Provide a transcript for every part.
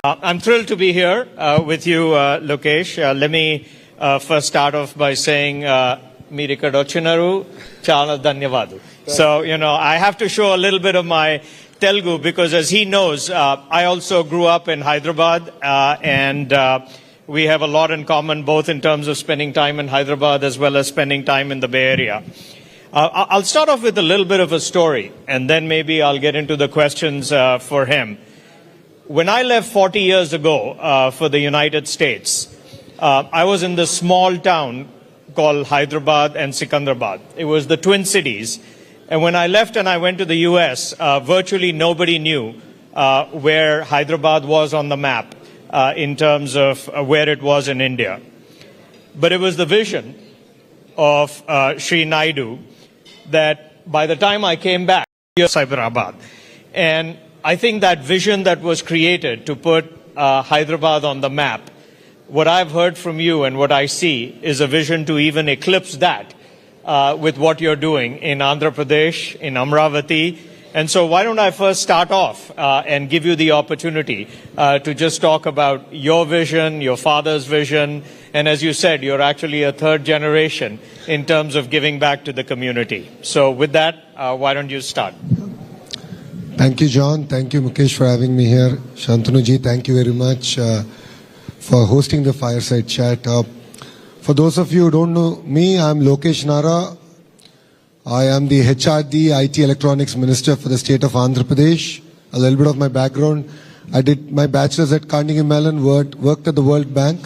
I'm thrilled to be here with you, Lokesh. Let me first start off by saying, Meer ikkada vachinaru, chala dhanyavadu. So, I have to show a little bit of my Telugu because, as he knows, I also grew up in Hyderabad, and we have a lot in common, both in terms of spending time in Hyderabad as well as spending time in the Bay Area. I'll start off with a little bit of a story, and then maybe I'll get into the questions for him. When I left 40 years ago for the United States, I was in this small town called Hyderabad and Sikandrabad. It was the Twin Cities. And when I left and I went to the U.S., virtually nobody knew where Hyderabad was on the map in terms of where it was in India. But it was the vision of Sri Naidu that by the time I came back, Hyderabad. And I think that vision that was created to put Hyderabad on the map, what I've heard from you and what I see is a vision to even eclipse that with what you're doing in Andhra Pradesh, in Amaravati. And so why don't I first start off and give you the opportunity to just talk about your vision, your father's vision, and as you said, you're actually a third generation in terms of giving back to the community. So with that, why don't you start? Thank you, John. Thank you, Mukesh, for having me here. Shantanu-ji, thank you very much for hosting the Fireside Chat. For those of you who don't know me, I'm Lokesh Nara. I am the HRD IT Electronics Minister for the state of Andhra Pradesh. A little bit of my background. I did my bachelor's at Carnegie Mellon, worked at the World Bank,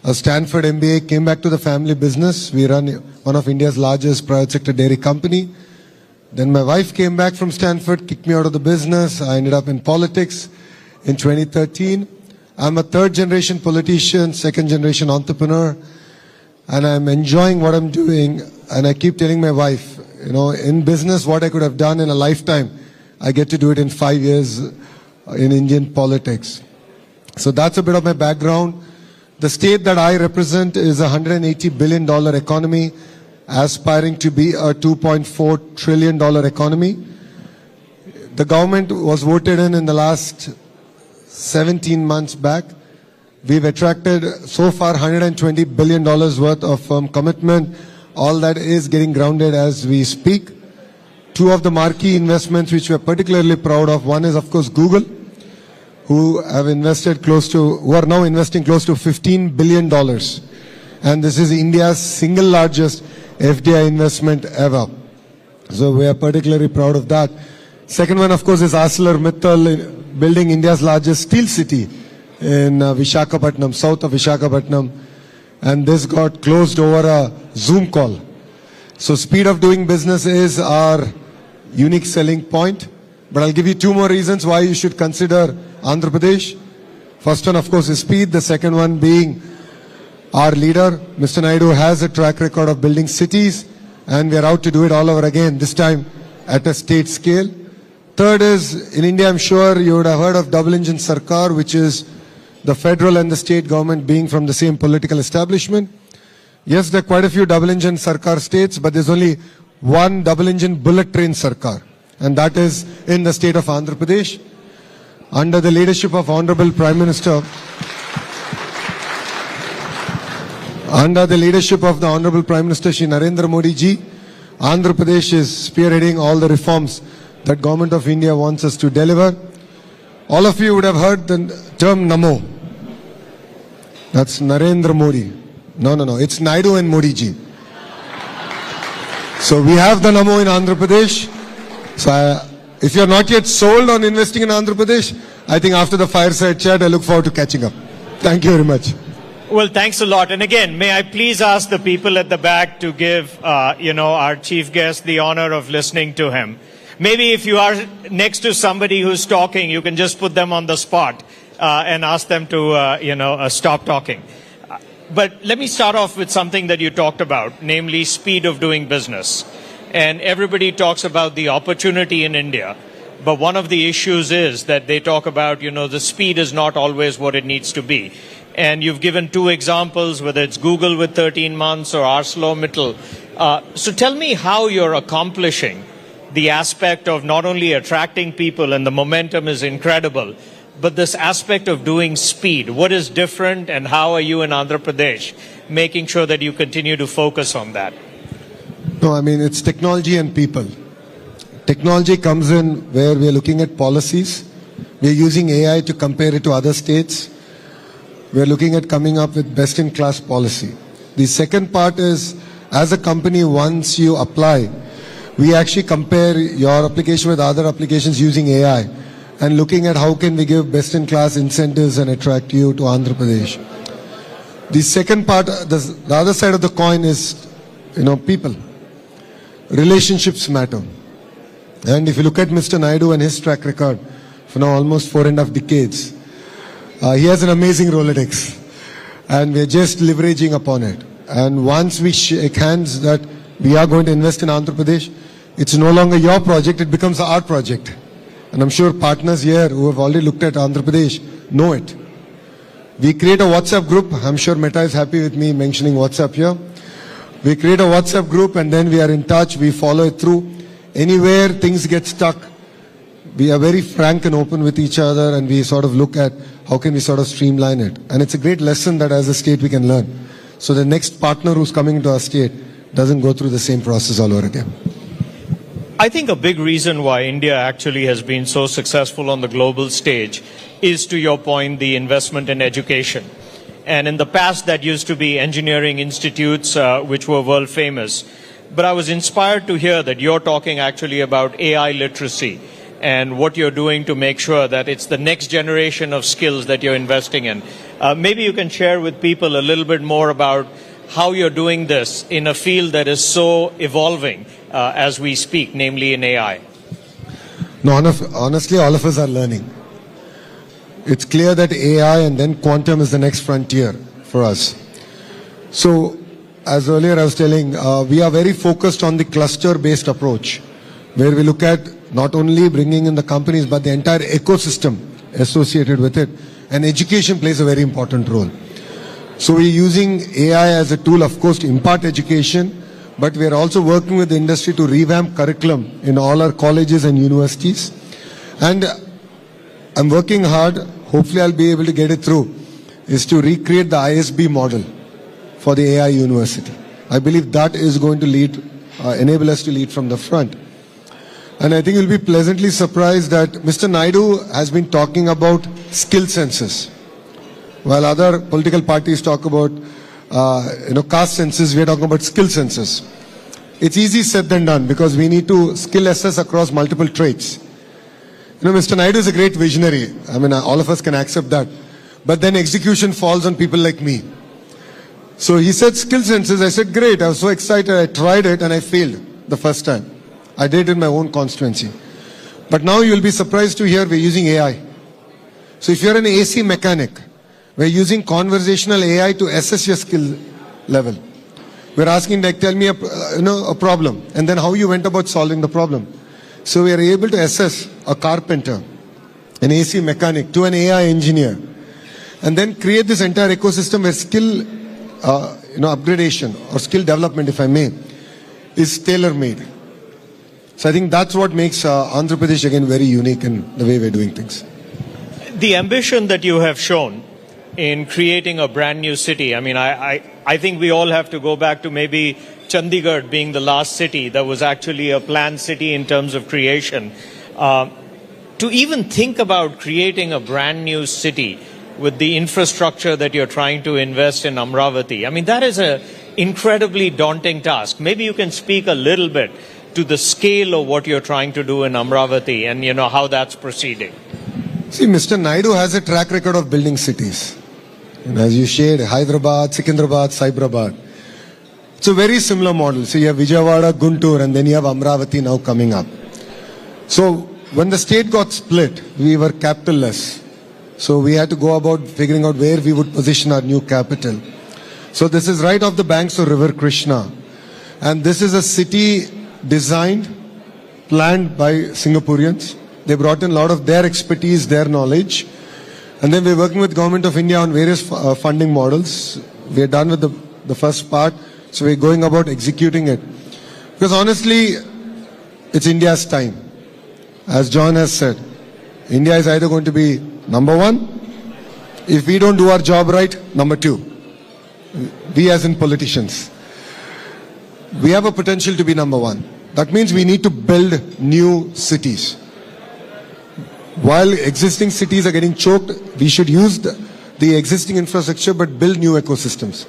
a Stanford MBA, came back to the family business. We run one of India's largest private sector dairy company. Then my wife came back from Stanford, kicked me out of the business. I ended up in politics in 2013. I'm a third generation politician, second generation entrepreneur, and I'm enjoying what I'm doing. And I keep telling my wife, in business, what I could have done in a lifetime, I get to do it in 5 years in Indian politics. So that's a bit of my background. The state that I represent is a $180 billion economy, aspiring to be a $2.4 trillion economy. The government was voted in the last 17 months back. We've attracted so far $120 billion worth of commitment. All that is getting grounded as we speak. Two of the marquee investments which we're particularly proud of, one is of course Google, who are now investing close to $15 billion. And this is India's single largest FDI investment ever. So we are particularly proud of that. Second one, of course, is ArcelorMittal building India's largest steel city in Visakhapatnam, south of Visakhapatnam. And this got closed over a Zoom call. So speed of doing business is our unique selling point. But I'll give you two more reasons why you should consider Andhra Pradesh. First one, of course, is speed. The second one being our leader, Mr. Naidu, has a track record of building cities, and we are out to do it all over again, this time at a state scale. Third is, in India, I'm sure you would have heard of double engine Sarkar, which is the federal and the state government being from the same political establishment. Yes, there are quite a few double engine Sarkar states, but there's only one double engine bullet train Sarkar, and that is in the state of Andhra Pradesh, under the leadership of Honorable Prime Minister. Under the leadership of the Honorable Prime Minister Shri Narendra Modi ji, Andhra Pradesh is spearheading all the reforms that Government of India wants us to deliver. All of you would have heard the term Namo. That's Narendra Modi. No, it's Naidu and Modi ji. So we have the Namo in Andhra Pradesh. So if you're not yet sold on investing in Andhra Pradesh, I think after the Fireside Chat, I look forward to catching up. Thank you very much. Well, thanks a lot. And again, may I please ask the people at the back to give, our chief guest the honor of listening to him. Maybe if you are next to somebody who's talking, you can just put them on the spot and ask them to, stop talking. But let me start off with something that you talked about, namely speed of doing business. And everybody talks about the opportunity in India. But one of the issues is that they talk about, the speed is not always what it needs to be. And you've given two examples, whether it's Google with 13 months or ArcelorMittal. So tell me how you're accomplishing the aspect of not only attracting people, and the momentum is incredible, but this aspect of doing speed, what is different and how are you in Andhra Pradesh making sure that you continue to focus on that? No, I mean, it's technology and people. Technology comes in where we are looking at policies. We are using AI to compare it to other states. We are looking at coming up with best-in-class policy. The second part is, as a company, once you apply, we actually compare your application with other applications using AI and looking at how can we give best-in-class incentives and attract you to Andhra Pradesh. The second part, the other side of the coin is, people. Relationships matter. And if you look at Mr. Naidu and his track record for now almost 4.5 decades, he has an amazing Rolodex. And we're just leveraging upon it. And once we shake hands that we are going to invest in Andhra Pradesh, it's no longer your project, it becomes our project. And I'm sure partners here who have already looked at Andhra Pradesh know it. We create a WhatsApp group. I'm sure Meta is happy with me mentioning WhatsApp here. We create a WhatsApp group and then we are in touch. We follow it through. Anywhere things get stuck, we are very frank and open with each other and we sort of look at how can we sort of streamline it. And it's a great lesson that as a state we can learn. So the next partner who's coming into our state doesn't go through the same process all over again. I think a big reason why India actually has been so successful on the global stage is, to your point, the investment in education. And in the past, that used to be engineering institutes, which were world famous. But I was inspired to hear that you're talking actually about AI literacy and what you're doing to make sure that it's the next generation of skills that you're investing in. Maybe you can share with people a little bit more about how you're doing this in a field that is so evolving as we speak, namely in AI. No, honestly, all of us are learning. It's clear that AI and then quantum is the next frontier for us. So, as earlier I was telling, we are very focused on the cluster-based approach, where we look at not only bringing in the companies, but the entire ecosystem associated with it. And education plays a very important role. So we're using AI as a tool, of course, to impart education, but we are also working with the industry to revamp curriculum in all our colleges and universities. And I'm working hard, hopefully I'll be able to get it through, is to recreate the ISB model for the AI university. I believe that is going to lead, enable us to lead from the front. And I think you'll be pleasantly surprised that Mr. Naidu has been talking about skill census. While other political parties talk about, caste census, we are talking about skill census. It's easy said than done because we need to skill assess across multiple traits. Mr. Naidu is a great visionary. I mean, all of us can accept that. But then execution falls on people like me. So he said skill census. I said, great. I was so excited. I tried it and I failed the first time. I did it in my own constituency. But now you'll be surprised to hear we're using AI. So if you're an AC mechanic, we're using conversational AI to assess your skill level. We're asking, like, tell me a problem, and then how you went about solving the problem. So we are able to assess a carpenter, an AC mechanic, to an AI engineer, and then create this entire ecosystem where skill, upgradation or skill development, if I may, is tailor-made. So I think that's what makes Andhra Pradesh again very unique in the way we're doing things. The ambition that you have shown in creating a brand new city, I mean, I think we all have to go back to maybe Chandigarh being the last city that was actually a planned city in terms of creation. To even think about creating a brand new city with the infrastructure that you're trying to invest in Amaravati, I mean, that is an incredibly daunting task. Maybe you can speak a little bit to the scale of what you're trying to do in Amaravati and, how that's proceeding. See, Mr. Naidu has a track record of building cities. And as you shared, Hyderabad, Secunderabad, Cyberabad. It's a very similar model. So you have Vijayawada, Guntur, and then you have Amaravati now coming up. So when the state got split, we were capitalless. So we had to go about figuring out where we would position our new capital. So this is right off the banks of River Krishna. And this is a city designed, planned by Singaporeans. They brought in a lot of their expertise, their knowledge. And then we're working with Government of India on various funding models. We're done with the first part. So we're going about executing it. Because honestly, it's India's time. As John has said, India is either going to be Number one, if we don't do our job right, number two, we as in politicians, we have a potential to be number one. That means we need to build new cities. While existing cities are getting choked, we should use the existing infrastructure but build new ecosystems.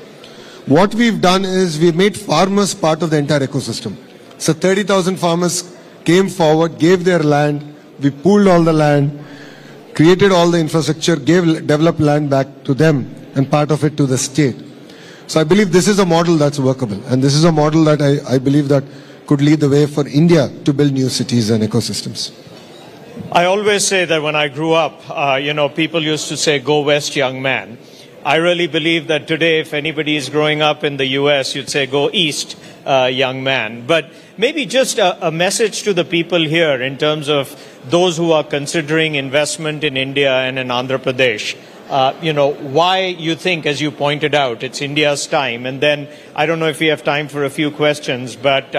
What we've done is we've made farmers part of the entire ecosystem. So 30,000 farmers came forward, gave their land, we pooled all the land, created all the infrastructure, gave developed land back to them and part of it to the state. So I believe this is a model that's workable, and this is a model that I believe that could lead the way for India to build new cities and ecosystems. I always say that when I grew up, people used to say, go west, young man. I really believe that today, if anybody is growing up in the US, you'd say, go east, young man. But maybe just a message to the people here in terms of those who are considering investment in India and in Andhra Pradesh. Why you think, as you pointed out, it's India's time. And then I don't know if we have time for a few questions, but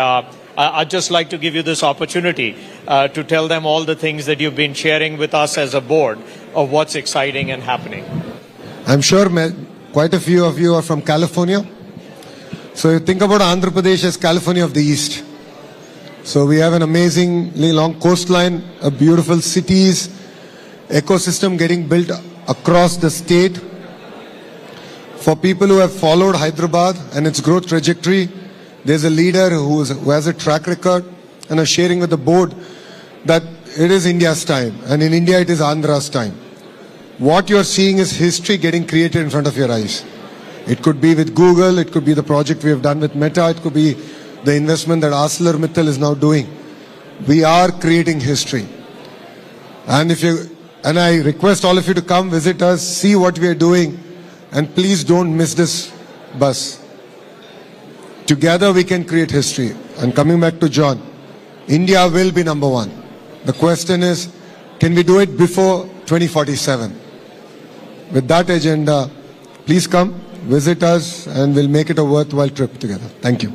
I'd just like to give you this opportunity to tell them all the things that you've been sharing with us as a board of what's exciting and happening. I'm sure quite a few of you are from California. So you think about Andhra Pradesh as California of the East. So we have an amazingly long coastline, a beautiful cities, ecosystem getting built across the state. For people who have followed Hyderabad and its growth trajectory, there's a leader who has a track record and is sharing with the board that it is India's time, and in India it is Andhra's time. What you're seeing is history getting created in front of your eyes. It could be with Google, it could be the project we have done with Meta, it could be the investment that ArcelorMittal is now doing. We are creating history. And I request all of you to come visit us, see what we are doing, and please don't miss this bus. Together we can create history. And coming back to John, India will be number one. The question is, can we do it before 2047? With that agenda, please come, visit us, and we'll make it a worthwhile trip together. Thank you.